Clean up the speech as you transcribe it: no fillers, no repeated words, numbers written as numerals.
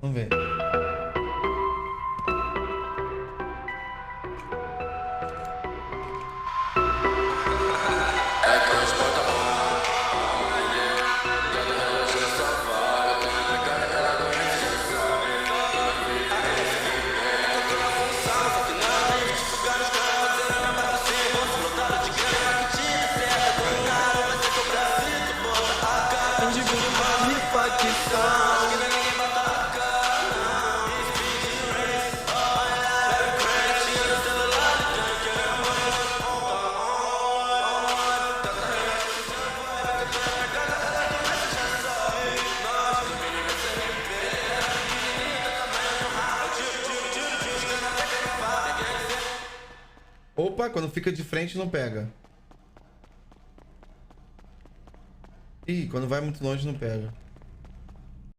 Vamos ver. Opa, quando fica de frente não pega. Ih, quando vai muito longe não pega.